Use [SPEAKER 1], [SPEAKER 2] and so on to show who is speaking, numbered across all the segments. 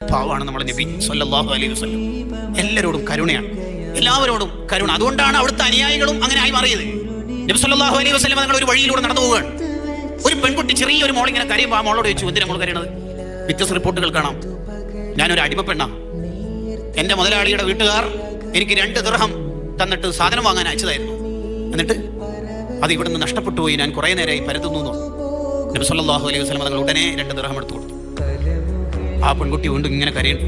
[SPEAKER 1] പാവമാണ് നമ്മുടെ നബി സല്ലല്ലാഹു അലൈഹി വസല്ലം. എല്ലാവരോടും കരുണയാണ്, എല്ലാവരോടും കരുണ. അതുകൊണ്ടാണ് അവിടുത്തെ അനുയായികളും അങ്ങനെ ആയി മാറിയത്. നബി സല്ലല്ലാഹു അലൈഹി വസല്ലം നിങ്ങൾ ഒരു വഴിയിലൂടെ നടന്നു പോവുകയാണ്. ഒരു പെൺകുട്ടി ചെറിയൊരു മോളിങ്ങനെ കരയുമ്പോൾ ആ മോളോട് ചോദിച്ചു, എന്തിനാ മോൾ കരയണത്? വ്യത്യസ്ത റിപ്പോർട്ടുകൾ കാണാം. ഞാനൊരു അടിമപ്പെണ്ണ, എൻ്റെ മുതലാളിയുടെ വീട്ടുകാർ എനിക്ക് 2 ദിർഹം തന്നിട്ട് സാധനം വാങ്ങാൻ അയച്ചതായിരുന്നു. എന്നിട്ട് അത് ഇവിടെ നിന്ന് നഷ്ടപ്പെട്ടു പോയി. ഞാൻ കുറേ നേരമായി പരതുന്നു. നബി സല്ലല്ലാഹു അലൈഹി വസല്ലം നിങ്ങൾ ഉടനെ 2 ദിർഹം എടുത്തു കൊടുത്തു. ആ പെൺകുട്ടി വീണ്ടും ഇങ്ങനെ കരയുന്നു.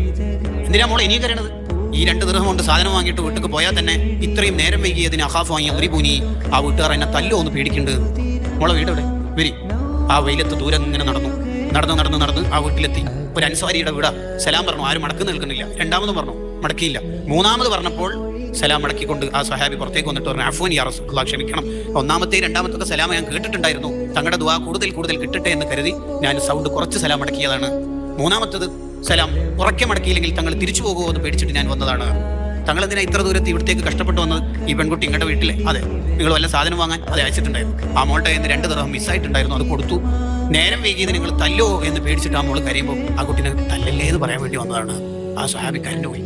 [SPEAKER 1] എന്തിനാ മോളെ ഇനിയും കരയണത്? ഈ 2 ദിർഹം കൊണ്ട് സാധനം വാങ്ങിയിട്ട് വീട്ടിൽ പോയാൽ തന്നെ ഇത്രയും നേരം വൈകിയതിന് അഖാഫ് വാങ്ങിയ ഒരു പൂനി ആ വീട്ടുകാർ എന്നെ തല്ലോ ഒന്ന് പേടിക്കുന്നുണ്ട്. മോളെ വീട് എവിടെ? വരി. ആ വെയിലത്ത് ദൂരം ഇങ്ങനെ നടന്ന് ആ വീട്ടിലെത്തി. ഒരു അൻസാരിയുടെ വീടാ. സലാം പറഞ്ഞു, ആരും മടക്ക് നിൽക്കുന്നില്ല. 2ാമത് പറഞ്ഞു, മടക്കിയില്ല. 3ാമത് പറഞ്ഞപ്പോൾ സലാം മടക്കിക്കൊണ്ട് ആ സഹാബി പുറത്തേക്ക് വന്നിട്ട് പറഞ്ഞു, അഫ്വാൻ യാ റസൂലല്ലാഹ്, ക്ഷമിക്കണം, 1ാമത്തെ 2ാമത്തെ സലാം ഞാൻ കേട്ടിട്ടുണ്ടായിരുന്നു. തങ്ങളുടെ ദുആ കൂടുതൽ കിട്ടട്ടെ എന്ന് കരുതി ഞാൻ സൗണ്ട് കുറച്ച് സലാം മടക്കിയതാണ്. 3ാമത്തത് സലാം ഉറക്കെ മടക്കിയില്ലെങ്കിൽ തങ്ങൾ തിരിച്ചു പോകുമോ എന്ന് പേടിച്ചിട്ട് ഞാൻ വന്നതാണ്. തങ്ങൾ എന്തിനാ ഇത്ര ദൂരത്ത് ഇവിടത്തേക്ക് കഷ്ടപ്പെട്ട് വന്നത്? ഈ പെൺകുട്ടി ഇങ്ങോട്ട് വീട്ടിലെ, അതെ, നിങ്ങൾ വല്ല സാധനം വാങ്ങാൻ അത് അയച്ചിട്ടുണ്ടായിരുന്നു. ആ മോളുടെ കയ്യിൽ നിന്ന് 2 ദിർഹം മിസ്സായിട്ടുണ്ടായിരുന്നു, അത് കൊടുത്തു. നേരം വൈകിയത് നിങ്ങൾ തല്ലോ എന്ന് പേടിച്ചിട്ട് ആ മോള് കരയുമ്പോൾ ആ കുട്ടീനെ തല്ലല്ലേ എന്ന് പറയാൻ വേണ്ടി വന്നതാണ്. ആ സ്വഹാബി കരഞ്ഞു പോയി.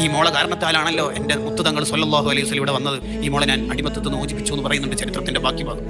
[SPEAKER 1] ഈ മോളെ കാരണത്താലാണല്ലോ എൻ്റെ മുത്ത് തങ്ങൾ സല്ലല്ലാഹു അലൈഹി വസല്ലം ഇവിടെ വന്നത്. ഈ മോളെ ഞാൻ അടിമത്തത്തിൽ നിന്ന് മോചിപ്പിച്ചു എന്ന് പറയുന്നുണ്ട് ചരിത്രത്തിന്റെ ബാക്കി ഭാഗം.